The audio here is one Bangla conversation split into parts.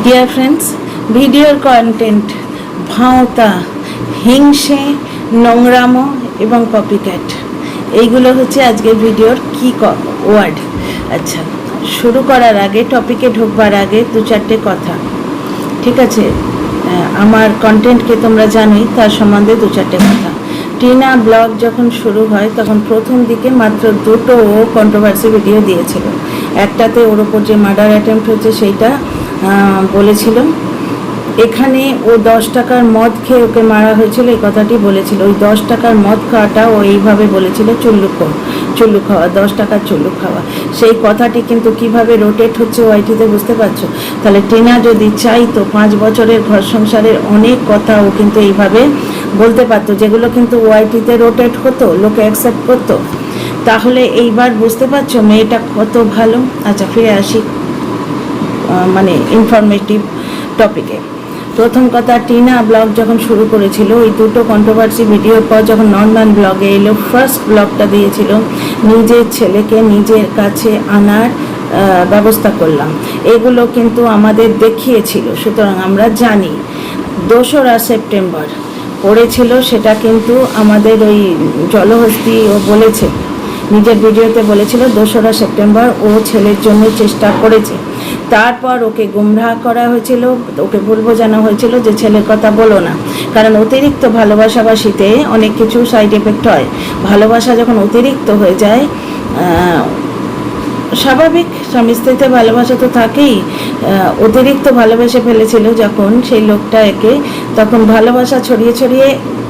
ডিয়ার ফ্রেন্ডস, ভিডিওর কন্টেন্ট ভাঁওতা, হিংসে, নোংরামো এবং কপিক্যাট, এইগুলো হচ্ছে আজকের ভিডিওর কি ওয়ার্ড। আচ্ছা, শুরু করার আগে, টপিকে ঢুকবার আগে দু চারটে কথা, ঠিক আছে? আমার কন্টেন্টকে তোমরা জানোই, তার সম্বন্ধে দু চারটে কথা। টিনা ব্লগ যখন শুরু হয় তখন প্রথম দিকে মাত্র দুটো ও কন্ট্রোভার্সি ভিডিও দিয়েছিল। একটাতে ওর ওপর যে মার্ডার অ্যাটেম্প্ট হচ্ছে সেইটা বলেছিল। এখানে ও 10 টাকার মদ খেয়ে ওকে মারা হয়েছিল, এই কথাটি বলেছিল। ওই 10 টাকার মদ খাওয়াটা ও এইভাবে বলেছিল, চুল্লু খাওয়া, 10 টাকার চুল্লু খাওয়া। সেই কথাটি কিন্তু কিভাবে রোটেট হচ্ছে ওয়াইটিতে, বুঝতে পারছো? তাহলে টিনা যদি চাইতো 5 বছরের ঘর সংসারের অনেক কথা ও কিন্তু এইভাবে বলতে পারতো, যেগুলো কিন্তু ওয়াইটিতে রোটেট হতো, লোকে অ্যাকসেপ্ট করতো। তাহলে এইবার বুঝতে পারছো মেয়েটা কত ভালো। আচ্ছা, ফিরে আসি মানে ইনফরমেটিভ টপিকে। প্রথম কথা, টিনা ব্লগ যখন শুরু করেছিল, ওই দুটো কন্ট্রোভার্সি ভিডিওর পর যখন নর্মাল ব্লগে এলো, ফার্স্ট ব্লগটা দিয়েছিল নিজের ছেলেকে নিজের কাছে আনার ব্যবস্থা করলাম। এগুলো কিন্তু আমাদের দেখিয়েছিল, সুতরাং আমরা জানি। 2রা সেপ্টেম্বর করেছিল, সেটা কিন্তু আমাদের ওই জলহস্তি ও বলেছে, নিজের ভিডিওতে বলেছিল 2রা সেপ্টেম্বর ও ছেলের জন্য চেষ্টা করেছে। তারপর ওকে গুমরাহ করা হয়েছিল, ওকে ভুল বোঝানো হয়েছিল যে ছেলের কথা বলো না, কারণ অতিরিক্ত ভালোবাসাবাসিতে অনেক কিছু সাইড এফেক্ট হয়। ভালোবাসা যখন অতিরিক্ত হয়ে যায়, স্বাভাবিক স্বামী স্ত্রীতে ভালোবাসা তো থাকেই, অতিরিক্ত ভালোবেসে ফেলেছিল যখন সেই লোকটা একে, তখন ভালোবাসা ছড়িয়ে ছড়িয়ে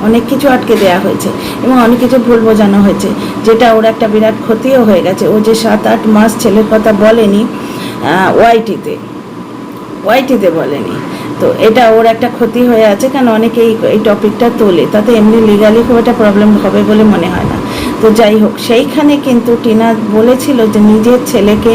অনেক কিছু আটকে দেওয়া হয়েছে এবং অনেক কিছু ভুল বোঝানো হয়েছে, যেটা ওর একটা বিরাট ক্ষতিও হয়ে গেছে। ও যে 7-8 মাস ছেলের কথা বলেনি ওয়াইটিতে বলেনি, তো এটা ওর একটা ক্ষতি হয়ে আছে। কারণ অনেকে এই টপিকটা তোলে, তাতে এমনি লিগালি খুব একটা প্রবলেম হবে বলে মনে হয় না। তো যাই হোক, সেইখানে কিন্তু টিনা বলেছিল যে নিজের ছেলেকে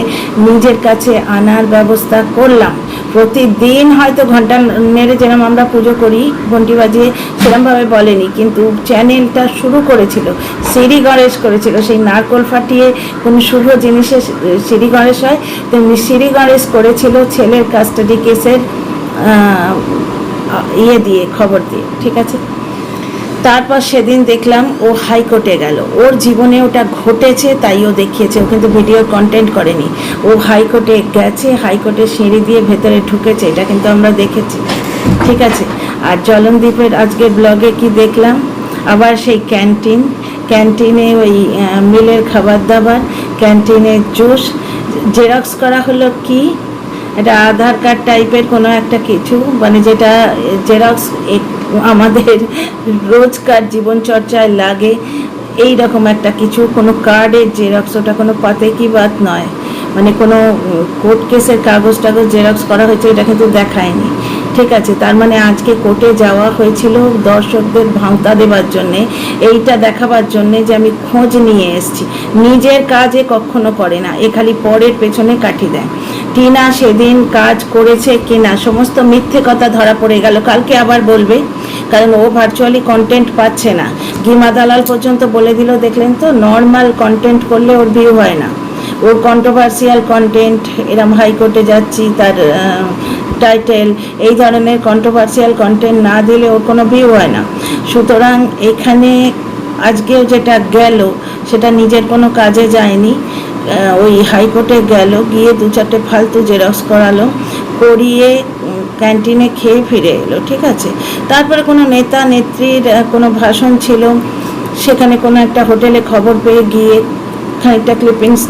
নিজের কাছে আনার ব্যবস্থা করলাম। প্রতিদিন হয়তো ঘন্টা নেড়ে যেরকম আমরা পুজো করি ঘন্টি বাজিয়ে, সেরকমভাবে বলেনি, কিন্তু চ্যানেলটা শুরু করেছিল, সিঁড়ি গণেশ করেছিল। সেই নারকোল ফাটিয়ে কোনো শুভ জিনিসে সিঁড়ি গণেশ হয়, তেমনি সিঁড়ি গণেশ করেছিল ছেলের কাস্টাডি কেসের দিয়ে, খবর দিয়ে, ঠিক আছে? তারপর সেদিন দেখলাম ও হাইকোর্টে গেল, ওর জীবনে ওটা ঘটেছে তাই ও দেখিয়েছে, ও কিন্তু ভিডিও কন্টেন্ট করেনি। ও হাইকোর্টে গেছে, হাইকোর্টে সিঁড়ি দিয়ে ভেতরে ঢুকেছে, এটা কিন্তু আমরা দেখেছি, ঠিক আছে? আর জলনদীপের আজকে ব্লগে কি দেখলাম, আবার সেই ক্যান্টিনে ওই মিলের খাবার দাবার, ক্যান্টিনে জুস জেরক্স করা হলো। কি এটা আধার কার্ড টাইপের কোনো একটা কিছু, মানে যেটা জেরক্স আমাদের রোজকার জীবনচর্চায় লাগে, এই রকম একটা কিছু, কোনো কার্ডের জেরক্স, ওটা কোনো পাতে কি বাত নয়, মানে কোনো কোর্ট কেসের কাগজ টাগজ জেরক্স করা হয়েছে, এটা কিন্তু দেখায়নি, ঠিক আছে? তার মানে আজকে কোর্টে যাওয়া হয়েছিল দর্শকদের ভাঁওতা দেবার জন্যে, এইটা দেখাবার জন্যে যে আমি খোঁজ নিয়ে এসেছি। নিজের কাজে কখনো করে না, এ খালি পরের পেছনে কাঠি দেয়। টিনা সেদিন কাজ করেছে কিনা সমস্ত মিথ্যে কথা ধরা পড়ে গেল, কালকে আবার বলবে, কারণ ও ভার্চুয়ালি কন্টেন্ট পাচ্ছে না। গিমা দালাল পর্যন্ত বলে দিল, দেখলেন তো, নর্মাল কন্টেন্ট করলে ওর ভিউ হয় না, ওর কন্ট্রোভার্সিয়াল কন্টেন্ট, এরম হাইকোর্টে যাচ্ছি তার টাইটেল, এই ধরনের কন্ট্রোভার্সিয়াল কন্টেন্ট না দিলে ওর কোনো ভিউ হয় না। সুতরাং এখানে আজকেও যেটা গেল সেটা নিজের কোনো কাজে যায়নি, ওই হাইকোর্টে গেল, গিয়ে 2-4টে ফালতু জেরক্স করালো, করিয়ে ক্যান্টিনে খেয়ে ফিরে এলো, ঠিক আছে? তারপরে কোনো নেতা নেত্রীর কোনো ভাষণ ছিল, সেখানে কোনো একটা হোটেলে খবর পেয়ে গিয়ে খানিকটা ক্লিপিংস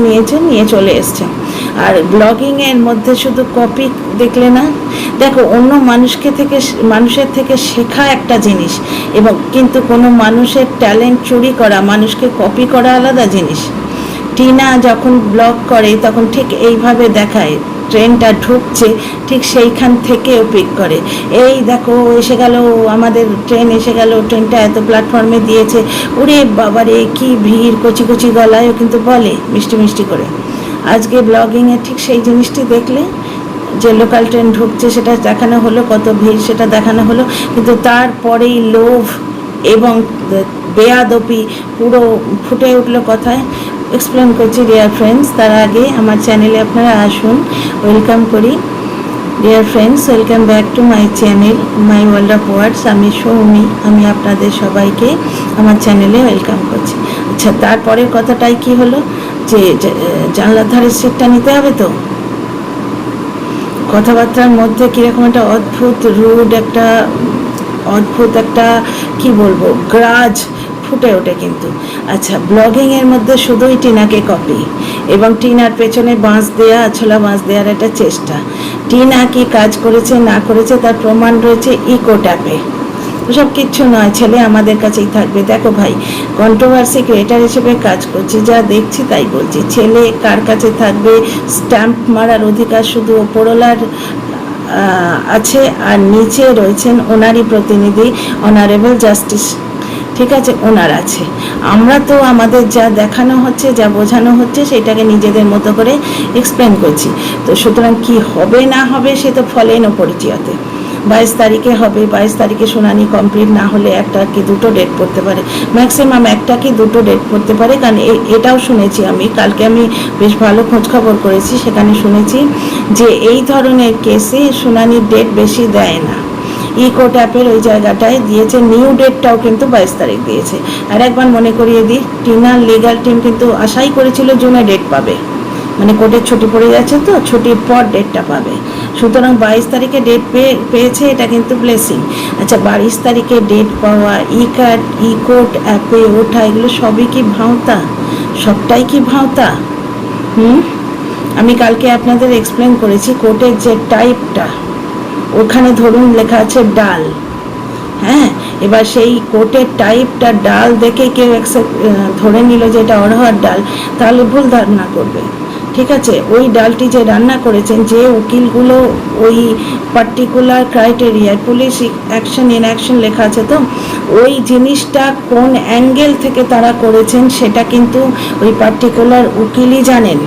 নিয়ে চলে এসছে। আর ব্লগিংয়ের মধ্যে শুধু কপি দেখলে না, দেখো, অন্য মানুষের থেকে শেখা একটা জিনিস, এবং কিন্তু কোনো মানুষের ট্যালেন্ট চুরি করা, মানুষকে কপি করা আলাদা জিনিস। টিনা যখন ব্লগ করে তখন ঠিক এইভাবে দেখায়, ট্রেনটা ঢুকছে ঠিক সেইখান থেকেও পিক করে, এই দেখো এসে গেল, আমাদের ট্রেন এসে গেল, ট্রেনটা এত প্ল্যাটফর্মে দিয়েছে, ওরে বাবারে কি ভিড়, কচি কচি গলায়ও কিন্তু বলে মিষ্টি মিষ্টি করে। আজকে ব্লগিংয়ে ঠিক সেই জিনিসটি দেখলে, যে লোকাল ট্রেন ঢুকছে সেটা দেখানো হলো, কত ভিড় সেটা দেখানো হলো, কিন্তু তারপরেই লোভ এবং বেয়াদপি পুরো ফুটে উঠলো কথায়। এক্সপ্লেন করছি ডিয়ার ফ্রেন্ডস, তার আগে আমার চ্যানেলে আপনারা আসুন, ওয়েলকাম করি। Dear friends, welcome back to my channel my world of words. আমি সৌমি, আমি আপনাদের সবাইকে আমার চ্যানেলে ওয়েলকাম করছি। আচ্ছা, তারপরের কথাটাই কি হলো যে জানলার ধারের সিটটা নিতে হবে। তো কথাবার্তার মধ্যে কীরকম একটা অদ্ভুত একটা কি বলবো গ্রাজ ফুটে ওঠে কিন্তু। আচ্ছা, ব্লগিংয়ের মধ্যে শুধুই টিনাকে কপি এবং টিনার পেছনে ছোলা বাঁশ দেওয়ার একটা চেষ্টা। টিনা কি কাজ করেছে না করেছে তার প্রমাণ রয়েছে ইকো ট্যাপে। ওসব কিচ্ছু নয়, ছেলে আমাদের কাছেই থাকবে। দেখো ভাই, কন্ট্রোভার্সি ক্রিয়েটার হিসেবে কাজ করছি, যা দেখছি তাই বলছি। ছেলে কার কাছে থাকবে, স্ট্যাম্প মারার অধিকার শুধু ওপরওয়ালার আছে, আর নিচে রয়েছেন ওনারই প্রতিনিধি অনারেবল জাস্টিস, ঠিক আছে, ওনার আছে। আমরা তো আমাদের যা দেখানো হচ্ছে, যা বোঝানো হচ্ছে, সেটাকে নিজেদের মতো করে এক্সপ্লেন করছি। তো সুতরাং কি হবে না হবে সে তো ফলেন পরিচয়তে। 22 তারিখে হবে, 22 তারিখে শুনানি কমপ্লিট না হলে একটা কি দুটো ডেট পড়তে পারে, ম্যাক্সিমাম একটা কি দুটো ডেট পড়তে পারে। কারণ এটাও শুনেছি আমি, কালকে আমি বেশ ভালো খোঁজখবর করেছি, সেখানে শুনেছি যে এই ধরনের কেসে শুনানির ডেট বেশি দেয় না। ইকো ট্যাপের ওই জায়গাটায় দিয়েছে, নিউ ডেটটাও কিন্তু 22 তারিখ দিয়েছে। আর একবার মনে করিয়ে দিই, টিনার লিগাল টিম কিন্তু আশাই করেছিল জুনে ডেট পাবে, মানে কোর্টের ছুটি পড়ে যাচ্ছে তো, ছুটির পর ডেটটা পাবে। সুতরাং 22 তারিখে ডেট পেয়েছে, এটা কিন্তু ব্লেসিং। আচ্ছা, 22 তারিখে ডেট পাওয়া, ই কোর্ট অ্যাপে ওঠা, এগুলো সবই কি ভাঁওতা? সবটাই কি ভাঁওতা? আমি কালকে আপনাদের এক্সপ্লেন করেছি কোর্টের যে টাইপটা, ওখানে ধরুন লেখা আছে ডাল। হ্যাঁ, এবার সেই কোর্টের টাইপটা ডাল দেখে কেউ ধরে নিল যে এটা অড়হর ডাল, তাহলে ভুল ধারণা করবে। ঠিক আছে, ওই ডালটি যে রান্না করেছেন, যে উকিলগুলো ওই পার্টিকুলার ক্রাইটেরিয়ায় পুলিশ অ্যাকশন ইনঅ্যাকশন লেখা আছে, তো ওই জিনিসটা কোন অ্যাঙ্গেল থেকে তারা করেছেন সেটা কিন্তু ওই পার্টিকুলার উকিলই জানেন।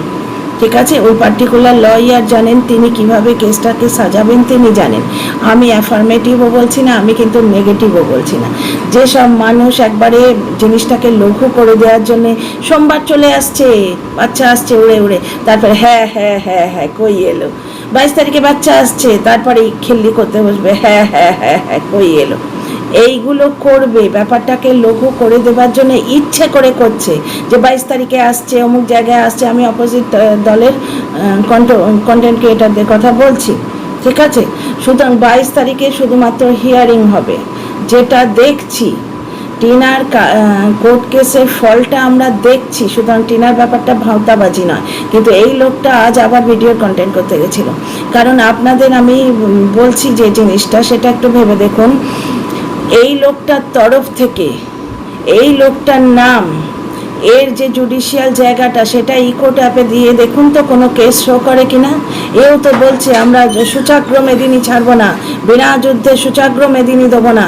ঠিক আছে, ওই পার্টিকুলার লয়ার জানেন, তিনি কিভাবে কেসটাকে সাজাবেন তিনি জানেন। আমি অ্যাফার্মেটিভও বলছি না, আমি কিন্তু নেগেটিভও বলছি না। যেসব মানুষ একবারে জিনিসটাকে লঘু করে দেওয়ার জন্যে, সোমবার চলে আসছে, বাচ্চা আসছে উড়ে উড়ে, তারপরে হ্যাঁ হ্যাঁ হ্যাঁ হ্যাঁ কই এলো, 22 তারিখে বাচ্চা আসছে, তারপরে খিল্লি করতে বসবে, হ্যাঁ হ্যাঁ হ্যাঁ হ্যাঁ কই এলো। এইগুলো করবে, ব্যাপারটাকে লঘু করে দেবার জন্য ইচ্ছে করে করছে যে 22 তারিখে আসছে, অমুক জায়গায় আসছে। আমি অপোজিট দলের কন্টেন্ট ক্রিয়েটারদের কথা বলছি, ঠিক আছে। সুতরাং 22 তারিখে শুধুমাত্র হিয়ারিং হবে। যেটা দেখছি টিনার কোর্ট কেসের ফলটা আমরা দেখছি, সুতরাং টিনার ব্যাপারটা ভাঁওতাবাজি নয়। কিন্তু এই লোকটা আজ আবার ভিডিওর কন্টেন্ট করতে গেছিল। কারণ আপনাদের আমি বলছি যে জিনিসটা, সেটা একটু ভেবে দেখুন। এই লোকটার তরফ থেকে, এই লোকটার নাম, এর যে জুডিশিয়াল জায়গাটা, সেটা ইকো ট্যাপে দিয়ে দেখুন তো কোনো কেস শো করে কিনা। এও তো বলছে আমরা সূচাগ্র মেদিনী ছাড়বো না, বিনা যুদ্ধে সূচাগ্র মেদিনী দেবো না,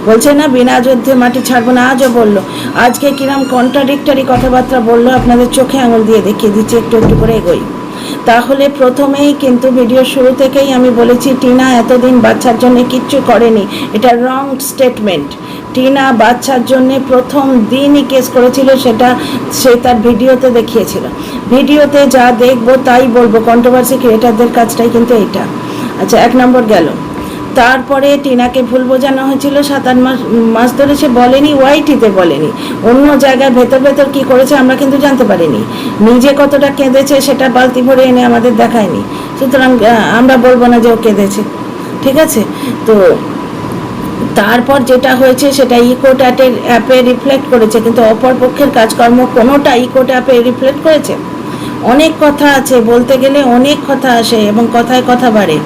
বলছে না বিনা যুদ্ধে মাটি ছাড়বো না। আজও বললো, আজকে কিরম কন্ট্রাডিক্টরি কথাবার্তা বললো আপনাদের চোখে আঙুল দিয়ে দেখিয়ে দিচ্ছি, একটু একটু করে এগোই। তাহলে প্রথমেই কিন্তু ভিডিওর শুরু থেকেই আমি বলেছি টিনা এতদিন বাচ্চার জন্য কিচ্ছু করেনি, এটা রং স্টেটমেন্ট। টিনা বাচ্চার জন্য প্রথম দিনই কেস করেছিল, সেটা সে তার ভিডিওতে দেখিয়েছিল। ভিডিওতে যা দেখবো তাই বলবো, কন্ট্রোভার্সি ক্রিয়েটারদের কাজটাই কিন্তু এইটা। আচ্ছা, 1 নম্বর গেল। তারপরে টিনাকে ভুল বোঝানো হয়েছিল 7-8 মাস ধরে, সে বলেনি, ওয়াইটিতে বলেনি, অন্য জায়গায় ভেতর কী করেছে আমরা কিন্তু জানতে পারিনি। নিজে কতটা কেঁদেছে সেটা বালতি ভরে এনে আমাদের দেখায়নি, সুতরাং আমরা বলবো না যে ও কেঁদেছে, ঠিক আছে। তো তারপর যেটা হয়েছে সেটা ইকো অ্যাপে রিফ্লেক্ট করেছে, কিন্তু অপর পক্ষের কাজকর্ম কোনোটা ইকো অ্যাপে রিফ্লেক্ট করেছে। অনেক কথা আছে, বলতে গেলে অনেক কথা আসে এবং কথায় কথা বাড়ে।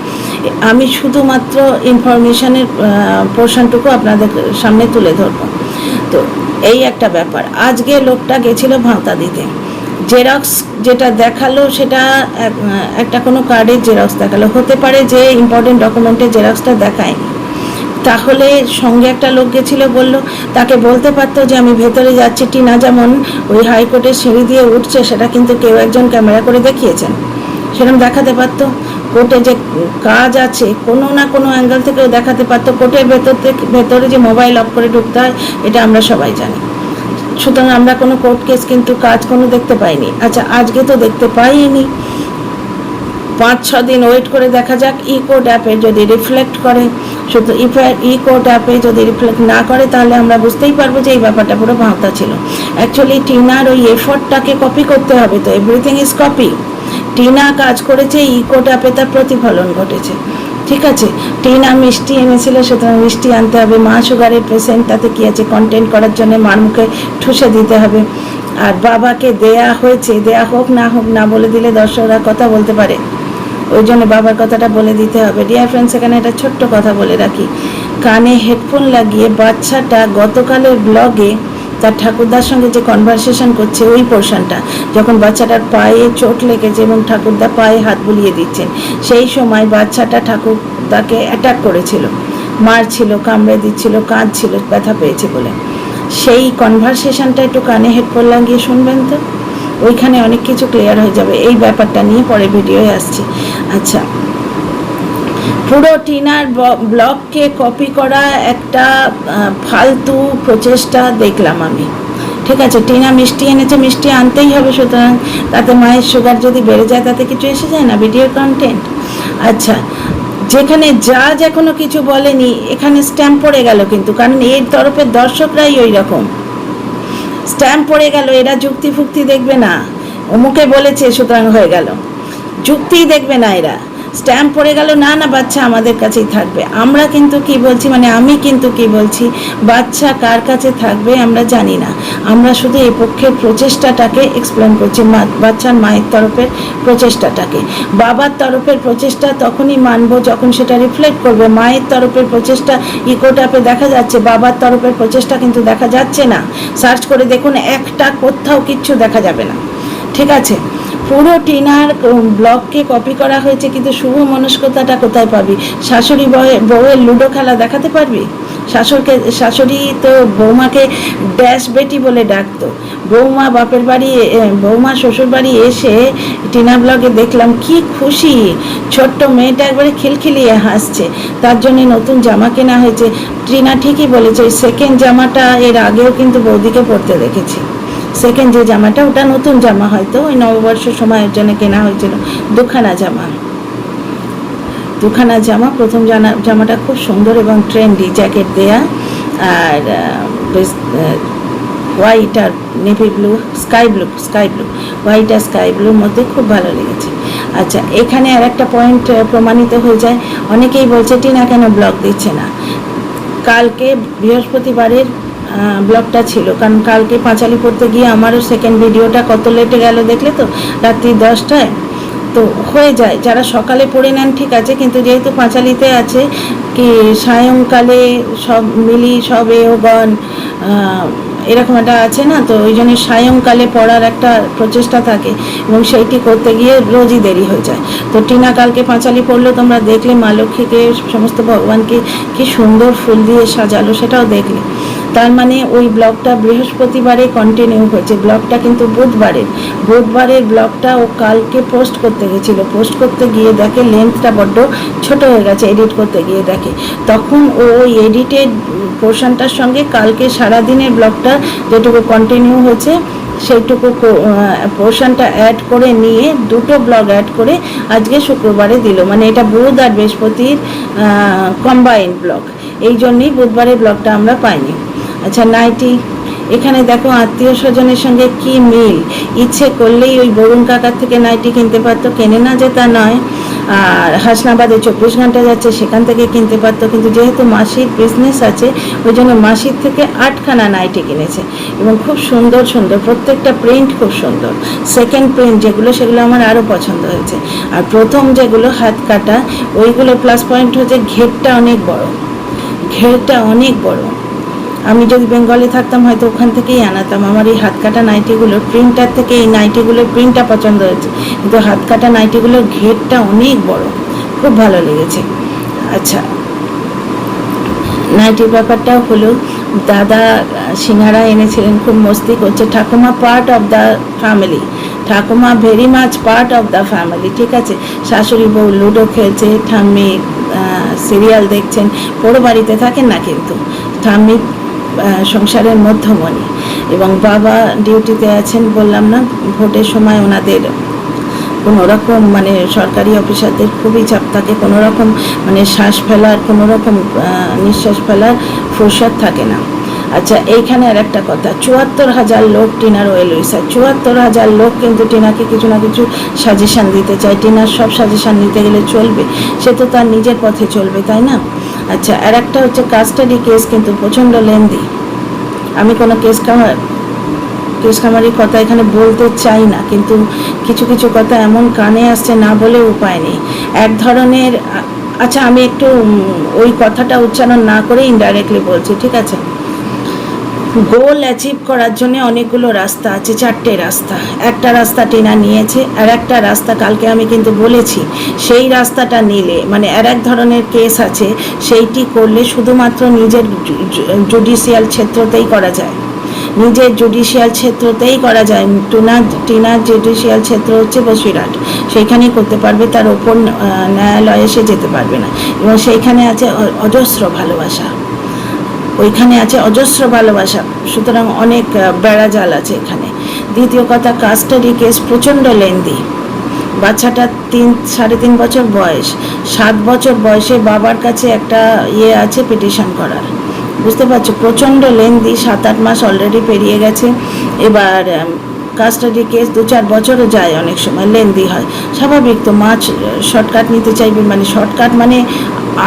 আমি শুধুমাত্র ইনফরমেশনের পোর্শনটুকু আপনাদের সামনে তুলে ধরব। তো এই একটা ব্যাপার। আজকে লোকটা গেছিল ভাঁওতা দিতে, জেরক্স যেটা দেখালো সেটা একটা কোনো কার্ডের জেরক্স দেখালো, হতে পারে যে ইম্পর্টেন্ট ডকুমেন্টের জেরক্সটা দেখায়নি। তাহলে সঙ্গে একটা লোক গেছিল, বললো, তাকে বলতে পারতো যে আমি ভেতরে যাচ্ছি। টিনা যেমন ওই হাইকোর্টের সিঁড়ি দিয়ে উঠছে, সেটা কিন্তু কেউ একজন ক্যামেরা করে দেখিয়েছেন, সেরকম দেখাতে পারতো। কোর্টে যে কাজ আছে কোনো না কোনো অ্যাঙ্গেল থেকেও দেখাতে পারতো। কোর্টের ভেতরে যে মোবাইল অফ করে ঢুকতে হয়, এটা আমরা সবাই জানি। সুতরাং আমরা কোনো কোর্ট কেস কিন্তু কাজ কোনো দেখতে পাইনি। আচ্ছা, আজকে তো দেখতে পাইনি, 5-6 দিন ওয়েট করে দেখা যাক ইকোড অ্যাপে যদি রিফ্লেক্ট করে। শুধু ইকোড অ্যাপে যদি রিফ্লেক্ট না করে তাহলে আমরা বুঝতেই পারবো যে এই ব্যাপারটা পুরো ভাঁওতা ছিল। অ্যাকচুয়ালি টিনার ওই এফোর্টটাকে কপি করতে হবে, তো এভরিথিং ইজ কপি। টিনা কাজ করেছে, ইকোড অ্যাপে তার প্রতিফলন ঘটেছে। ঠিক আছে, টিনা মিষ্টি এনেছিল, সুতরাং মিষ্টি আনতে হবে। মা সুগারের পেশেন্ট, তাতে কী আছে, কন্টেন্ট করার জন্য মার মুখে ঠুসে দিতে হবে। আর বাবাকে দেয়া হয়েছে, দেয়া হোক না বলে দিলে দর্শকরা কথা বলতে পারে, ওই জন্য বাবার কথাটা বলে দিতে হবে। ডিয়ার ফ্রেন্ডস, এখানে একটা ছোট্ট কথা বলে রাখি, কানে হেডফোন লাগিয়ে বাচ্চাটা গতকালের ব্লগে তার ঠাকুরদার সঙ্গে যে কনভারসেশন করছে ওই পোর্শনটা, যখন বাচ্চাটার পায়ে চোট লেগেছে এবং ঠাকুরদা পায়ে হাত বুলিয়ে দিচ্ছেন, সেই সময় বাচ্চাটা ঠাকুরদাকে অ্যাটাক করেছিল, মারছিল, কামড়ে দিচ্ছিল, কাঁদছিল ব্যথা পেয়েছে বলে। সেই কনভারসেশনটা একটু কানে হেডফোন লাগিয়ে শুনবেন তো, ওইখানে অনেক কিছু ক্লিয়ার হয়ে যাবে। এই ব্যাপারটা নিয়ে পরে ভিডিওয়ে আসছি। আচ্ছা, পুরো টিনার ব্লগকে কপি করা একটা ফালতু প্রচেষ্টা দেখলাম আমি। ঠিক আছে, টিনা মিষ্টি এনেছে, মিষ্টি আনতেই হবে, সুতরাং তাতে মায়ের সুগার যদি বেড়ে যায় তাতে কিছু এসে যায় না ভিডিওর কন্টেন্ট। আচ্ছা, যেখানে জাজ এখনো কিছু বলেনি, এখানে স্ট্যাম্প পড়ে গেল কিন্তু, কারণ এর তরফের দর্শকরাই ওই রকম স্ট্যাম্প পড়ে গেল। এরা যুক্তি ফুক্তি দেখবে না, অমুকে বলেছে সুতরাং হয়ে গেল, যুক্তিই দেখবে না এরা। স্ট্যাম্প পড়ে গেল, না বাচ্চা আমাদের কাছেই থাকবে। আমরা কিন্তু কি বলছি, মানে আমি কিন্তু কি বলছি, বাচ্চা কার কাছে থাকবে আমরা জানি না, আমরা শুধু এই পক্ষের প্রচেষ্টাটাকে এক্সপ্লেন করছি, বাচ্চার মায়ের তরফের প্রচেষ্টাটাকে। বাবার তরফের প্রচেষ্টা তখনই মানব যখন সেটা রিফ্লেক্ট করবে। মায়ের তরফের প্রচেষ্টা ইকোড অ্যাপে দেখা যাচ্ছে, বাবার তরফের প্রচেষ্টা কিন্তু দেখা যাচ্ছে না। সার্চ করে দেখুন, একটা কোথাও কিচ্ছু দেখা যাবে না। ঠিক আছে, পুরো টিনার ব্লগকে কপি করা হয়েছে, কিন্তু শুভ মনস্কতাটা কোথায় পাবি? শাশুড়ি বউয়ের লুডো খেলা দেখাতে পারবি? শাশুড়ি তো বৌমাকে ড্যাশ বেটি বলে ডাকতো। বৌমা শ্বশুর বাড়ি এসে টিনা ব্লগে দেখলাম কি খুশি, ছোট্ট মেয়েটা একবারে খিলখিলিয়ে হাসছে, তার জন্য নতুন জামা কেনা হয়েছে। টিনা ঠিকই বলেছে, ওই সেকেন্ড জামাটা এর আগেও কিন্তু বৌদিকে পরতে দেখেছি। সেকেন্ড যে জামাটা, ওটা নতুন জামা, হয়তো ওই নববর্ষ সময়ের জন্য কেনা হয়েছিল। দুখানা জামা। প্রথম জামাটা খুব সুন্দর এবং ট্রেন্ডি, জ্যাকেট দেয়া, আর বেশ হোয়াইট আর navy blue, sky blue, white আর স্কাই ব্লুর মধ্যে খুব ভালো লেগেছে। আচ্ছা, এখানে আর একটা পয়েন্ট প্রমাণিত হয়ে যায়, অনেকেই বলছে টিনা কেন ব্লগ দিচ্ছে না। কালকে বৃহস্পতিবারের ব্লগটা ছিল, কারণ কালকে পাঁচালি পড়তে গিয়ে আমারও সেকেন্ড ভিডিওটা কত লেটে গেল দেখলে তো, রাত্রি 10টায়। তো হয়ে যায়, যারা সকালে পড়ে নেন ঠিক আছে, কিন্তু যেহেতু পাঁচালিতে আছে কি সায়ংকালে সব মিলি সব এওগণ এরকম একটা আছে না, তো ওই জন্য সায়ংকালে পড়ার একটা প্রচেষ্টা থাকে এবং সেইটি করতে গিয়ে রোজই দেরি হয়ে যায়। তো টিনা কালকে পাঁচালি পড়লো, তোমরা দেখলে মা লক্ষ্মীকে, সমস্ত ভগবানকে কি সুন্দর ফুল দিয়ে সাজালো, সেটাও দেখলে। তার মানে ওই ব্লগটা বৃহস্পতিবারে কন্টিনিউ হয়েছে, ব্লগটা কিন্তু বুধবারের ব্লগটা ও কালকে পোস্ট করতে গেছিলো, পোস্ট করতে গিয়ে দেখে লেন্থটা বড্ড ছোট হয়ে গেছে, এডিট করতে গিয়ে দেখে, তখন ও ওই এডিটেড পোর্শনটার সঙ্গে কালকে সারাদিনের ব্লগটা যেটুকু কন্টিনিউ হয়েছে সেইটুকু পোর্শনটা অ্যাড করে নিয়ে দুটো ব্লগ অ্যাড করে আজকে শুক্রবারে দিল, মানে এটা বুধ আর বৃহস্পতির কম্বাইন্ড ব্লগ, এই জন্যই বুধবারের ব্লগটা আমরা পাইনি। আচ্ছা, নাইটি, এখানে দেখো আত্মীয় স্বজনের সঙ্গে কি মিল, ইচ্ছে করলেই ওই বরুণ কাকার থেকে নাইটি কিনতে পারতো, কেনে না যে তা নয়, আর হাসনাবাদে 24 ঘন্টা যাচ্ছে সেখান থেকে কিনতে পারতো, কিন্তু যেহেতু মাসির বিজনেস আছে ওই জন্য মাসির থেকে 8খানা নাইটি কিনেছে এবং খুব সুন্দর, প্রত্যেকটা প্রিন্ট খুব সুন্দর। সেকেন্ড প্রিন্ট যেগুলো সেগুলো আমার আরও পছন্দ হয়েছে, আর প্রথম যেগুলো হাত কাটা ওইগুলো প্লাস পয়েন্ট হচ্ছে ঘেরটা অনেক বড়। আমি যদি বেঙ্গলে থাকতাম হয়তো ওখান থেকেই আনাতাম। আমার এই হাত কাটা নাইটিগুলোর প্রিন্টার থেকে এই নাইটিগুলোর প্রিন্টটা পছন্দ হয়েছে, কিন্তু হাত কাটা নাইটিগুলোর ঘেরটা অনেক বড়, খুব ভালো লেগেছে। আচ্ছা, নাইটির ব্যাপারটাও হলো, দাদা সিঙ্গারা এনেছিলেন, খুব মস্তি করছে। ঠাকুমা পার্ট অফ দ্য ফ্যামিলি, ঠাকুমা very much part of the family. ঠিক আছে, শাশুড়ি বউ লুডো খেলছে, ঠাম্মি সিরিয়াল দেখছেন, পোড়ো বাড়িতে থাকেন না কিন্তু, ঠাম্মি সংসারের মধ্যমণি এবং বাবা ডিউটিতে আছেন, বললাম না ভোটের সময় ওনাদের কোনো রকম মানে সরকারি অফিসারদের খুবই চাপ থাকে, কোনো রকম মানে শ্বাস ফেলার, কোনো রকম নিঃশ্বাস ফেলার ফুরসত থাকে না। আচ্ছা, এইখানে আর একটা কথা, ৭৪,০০০ লোক টিনার ওয়েলউইসার, ৭৪,০০০ লোক কিন্তু টিনাকে কিছু না কিছু সাজেশান দিতে চায়। টিনার সব সাজেশান নিতে গেলে চলবে? সে তো তার নিজের পথে চলবে, তাই না? আচ্ছা, আর একটা হচ্ছে কাস্টাডি কেস কিন্তু প্রচণ্ড লেন্দি। আমি কোনো কেস কামারির কথা এখানে বলতে চাই না, কিন্তু কিছু কিছু কথা এমন কানে আসছে, না বলে উপায় নেই। এক ধরনের, আচ্ছা আমি একটু ওই কথাটা উচ্চারণ না করে ইনডাইরেক্টলি বলছি, ঠিক আছে? গোল অ্যাচিভ করার জন্য অনেকগুলো রাস্তা আছে, 4টে রাস্তা। একটা রাস্তা টিনা নিয়েছে, আর একটা রাস্তা কালকে আমি কিন্তু বলেছি, সেই রাস্তাটা নিলে মানে আর এক ধরনের কেস আছে, সেইটি করলে শুধুমাত্র নিজের জুডিশিয়াল ক্ষেত্রতেই করা যায়, নিজের জুডিশিয়াল ক্ষেত্রতেই করা যায়। টিনার জুডিশিয়াল ক্ষেত্র হচ্ছে বসিরহাট, সেইখানেই করতে পারবে, তার ওপর ন্যায়ালয়ে সে যেতে পারবে না। এবং সেইখানে আছে অজস্র ভালোবাসা, ওইখানে আছে অজস্র ভালোবাসা, সুতরাং অনেক বেড়াজাল আছে এখানে। দ্বিতীয় কথা, কাস্টাডি কেস প্রচণ্ড লেন্দি। বাচ্চাটা 3.5 বছর বয়স, 7 বছর বয়সে বাবার কাছে একটা আছে পিটিশন করার, বুঝতে পারছো? প্রচণ্ড লেন্দি, 7-8 মাস অলরেডি পেরিয়ে গেছে। এবার কাস্টাডি কেস 2-4 বছরও যায়, অনেক সময় লেন্দি হয়, স্বাভাবিক তো। মাছ শর্টকাট নিতে চাইবে, মানে শর্টকাট মানে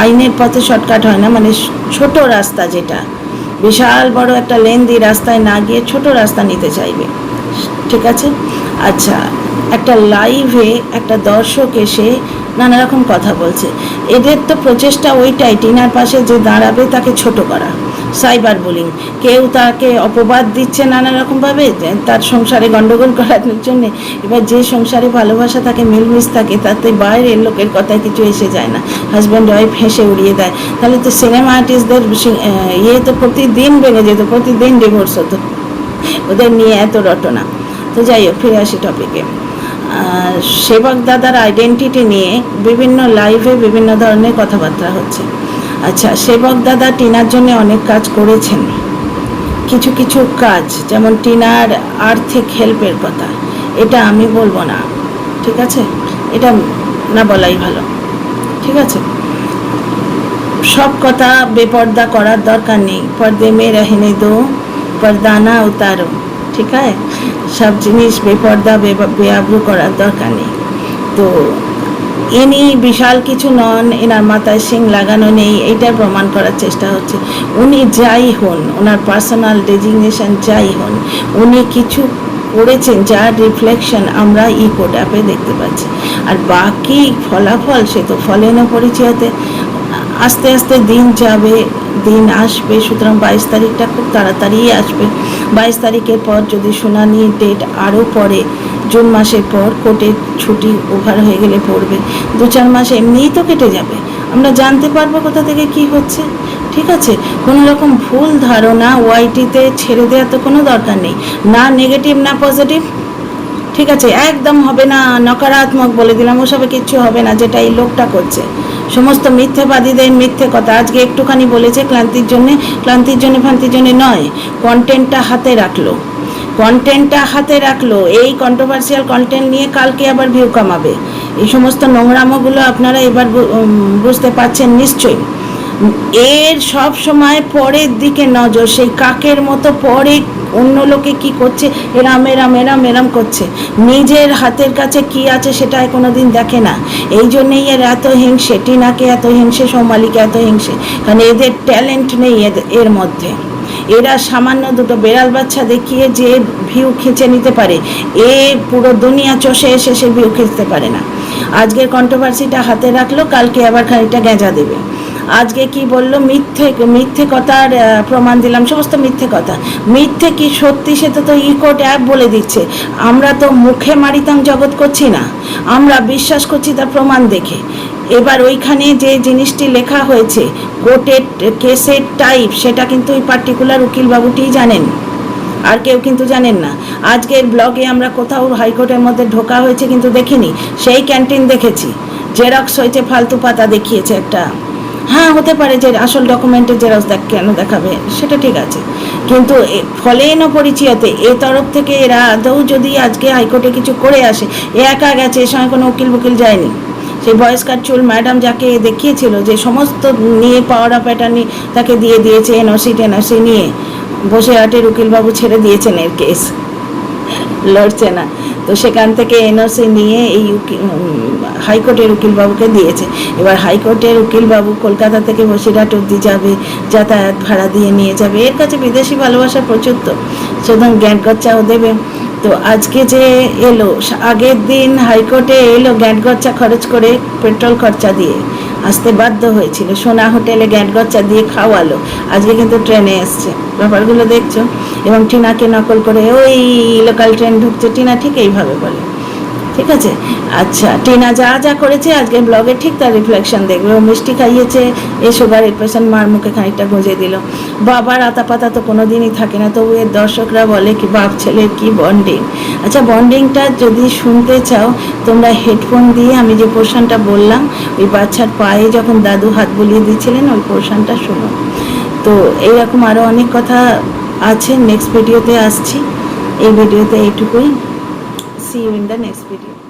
আইনের পথে শর্টকাট হয় না, মানে ছোট রাস্তা, যেটা বিশাল বড় একটা লেন্দি রাস্তায় না গিয়ে ছোট রাস্তা নিতে চাইবে, ঠিক আছে? আচ্ছা, একটা লাইভে একটা দর্শক এসে নানা রকম কথা বলছে। এদের তো প্রচেষ্টা ওইটাই, টিনার পাশে যে দাঁড়াবে তাকে ছোট করা, সাইবার বুলিং। কেউ তাকে অপবাদ দিচ্ছে নানা রকমভাবে তার সংসারে গণ্ডগোল করার জন্যে। এবার যে সংসারে ভালোবাসা থাকে, মিলমিশ থাকে, তাতে বাইরের লোকের কথায় কিছু এসে যায় না, হাজব্যান্ড ওয়াইফ হেসে উড়িয়ে দেয়। তাহলে তো সিনেমা আর্টিস্টদের তো প্রতিদিন বেড়ে যেত, প্রতিদিন ডিভোর্স হতো, ওদের নিয়ে এত রটনা। তো যাই হোক, ফিরে আসি টপিকে। সেবক দাদার আইডেন্টিটি নিয়ে বিভিন্ন লাইভে বিভিন্ন ধরনের কথাবার্তা হচ্ছে। আচ্ছা, সেবক দাদা টিনার জন্য অনেক কাজ করেছেন, কিছু কিছু কাজ, যেমন টিনার আর্থিক হেল্পের কথা, এটা আমি বলবো না, ঠিক আছে? এটা না বলাই ভালো, ঠিক আছে? সব কথা বেপর্দা করার দরকার নেই, পর্দে মে রহনে দো, পর্দানা উতারো, ঠিক আছে? সব জিনিস বেপর্দা বেআবরু করার দরকার নেই। তো ইনি বিশাল কিছু নন, এনার মাথায় শিং লাগানো নেই, এইটার প্রমাণ করার চেষ্টা হচ্ছে। উনি যাই হন, ওনার পার্সোনাল ডেজিগনেশন যাই হন, উনি কিছু করেছেন যার রিফ্লেকশন আমরা কোড অ্যাপে দেখতে পাচ্ছি। আর বাকি ফলাফল সে তো ফলেন পরিচয়তে। আস্তে আস্তে দিন যাবে, দিন আসবে, সুতরাং 22 তারিখটা খুব তাড়াতাড়ি আসবে। 22 তারিখের পর যদি শুনানি ডেট আরও পরে, জুন মাসের পর কোর্টের ছুটি ওভার হয়ে গেলে পড়বে, 2-4 মাস এমনিই তো কেটে যাবে, আমরা জানতে পারবো কোথা থেকে কি হচ্ছে, ঠিক আছে? কোনো রকম ভুল ধারণা ওয়াইটিতে ছেড়ে দেওয়ার তো কোনো দরকার নেই, না নেগেটিভ না পজিটিভ, ঠিক আছে? একদম হবে না, নকারাত্মক বলে দিলাম, ওসবে কিচ্ছু হবে না, যেটা এই লোকটা করছে। সমস্ত মিথ্যেবাদীদের মিথ্যে কথা। আজকে একটুখানি বলেছে ক্লান্তির জন্যে ফান্তির জন্যে নয়, কন্টেন্টটা হাতে রাখলো, এই কন্ট্রোভার্সিয়াল কন্টেন্ট নিয়ে কালকে আবার ভিউ কামাবে। এই সমস্ত নোংরামোগুলো আপনারা এবার বুঝতে পারছেন নিশ্চয়ই। এর সব সময় পরের দিকে নজর, সেই কাকের মতো পরে অন্য লোকে কি করছে এরাম করছে, নিজের হাতের কাছে কি আছে সেটা কোনোদিন দেখে না। এই জন্যেই এর এত হিংসে, টিনাকে এত হিংসে, সৌমালিকে এত হিংসে, কারণ এদের ট্যালেন্ট নেই এর মধ্যে। এরা সামান্য দুটো বেড়াল বাচ্চা দেখিয়ে যে ভিউ খিঁচে নিতে পারে, এ পুরো দুনিয়া চষে এসে সে ভিউ খিঁচতে পারে না। আজকের কন্ট্রোভার্সিটা হাতে রাখলো, কালকে আবার খানিকটা গেঁজা দেবে। আজকে কি বললো, মিথ্যে কথার প্রমাণ দিলাম, সমস্ত মিথ্যে কথা। মিথ্যে কি সত্যি সেটা তো কোড অ্যাপ বলে দিচ্ছে। আমরা তো মুখে মারিতাম জগৎ করছি না, আমরা বিশ্বাস করছি তার প্রমাণ দেখে। এবার ওইখানে যে জিনিসটি লেখা হয়েছে কোর্টের কেসের টাইপ, সেটা কিন্তু ওই পার্টিকুলার উকিলবাবুটিই জানেন, আর কেউ কিন্তু জানেন না। আজকের ব্লগে আমরা কোথাও হাইকোর্টের মধ্যে ঢোকা হয়েছে কিন্তু দেখিনি, সেই ক্যান্টিন দেখেছি, জেরক্স হয়েছে, ফালতু পাতা দেখিয়েছে একটা হ্যাঁ হতে পারে যে আসল ডকুমেন্টের জেরক্স কেন দেখাবে, সেটা ঠিক আছে, কিন্তু ফলে এনো পরিচয়তে এ তরফ থেকে এরা আদৌ যদি আজকে হাইকোর্টে কিছু করে আসে, এ একা গেছে, এর সঙ্গে কোনো উকিল বুকিল যায়নি। সেই বয়স্কার চুল ম্যাডাম যাকে দেখিয়েছিল যে সমস্ত নিয়ে পাওয়ার অফ অ্যাটর্নি তাকে দিয়ে দিয়েছে, এনওসি টেনওসি নিয়ে বসে আটের উকিলবাবু ছেড়ে দিয়েছেন এর কেস, লড়ছে না, তো সেখান থেকে এনওসি নিয়ে এই হাইকোর্টের উকিলবাবুকে দিয়েছে। এবার হাইকোর্টের উকিলবাবু কলকাতা থেকে বসিরহাট অবধি যাবে, যাতায়াত ভাড়া দিয়ে নিয়ে যাবে, এর কাছে বিদেশি ভালোবাসা প্রচুর, তো সুতরাং গ্যাটগচ্চাও দেবে। তো আজকে যে এলো, আগের দিন হাইকোর্টে এলো গ্যাটগচ্চা খরচ করে, পেট্রোল খরচা দিয়ে আসতে বাধ্য হয়েছিল, সোনা হোটেলে গ্যাটগচ্চা দিয়ে খাওয়ালো, আজকে কিন্তু ট্রেনে এসছে, ব্যাপারগুলো দেখছো। এবং টিনাকে নকল করে ওই লোকাল ট্রেন ঢুকছে, টিনা ঠিক এইভাবে বলে, ঠিক আছে। আচ্ছা, টিনা যা যা করেছে আজকে ব্লগে ঠিক তার রিফ্লেকশন দেখবে। ও মিষ্টি খাইয়েছে, এই সুগারের পেশেন্ট, মার মুখে খানিকটা গুঁজে দিল, বাবার আতা পাতা তো কোনো দিনই থাকে না, তবু এর দর্শকরা বলে কি বাপ ছেলের কি বন্ডিং। আচ্ছা, বন্ডিংটা যদি শুনতে চাও তোমরা হেডফোন দিয়ে আমি যে পোর্শনটা বললাম, ওই বাচ্চার পায়ে যখন দাদু হাত বুলিয়ে দিচ্ছিলেন ওই পোর্শনটা শুনো। তো এইরকম আরও অনেক কথা আছে, নেক্সট ভিডিওতে আসছি, এই ভিডিওতে এইটুকুই। See you in the next video.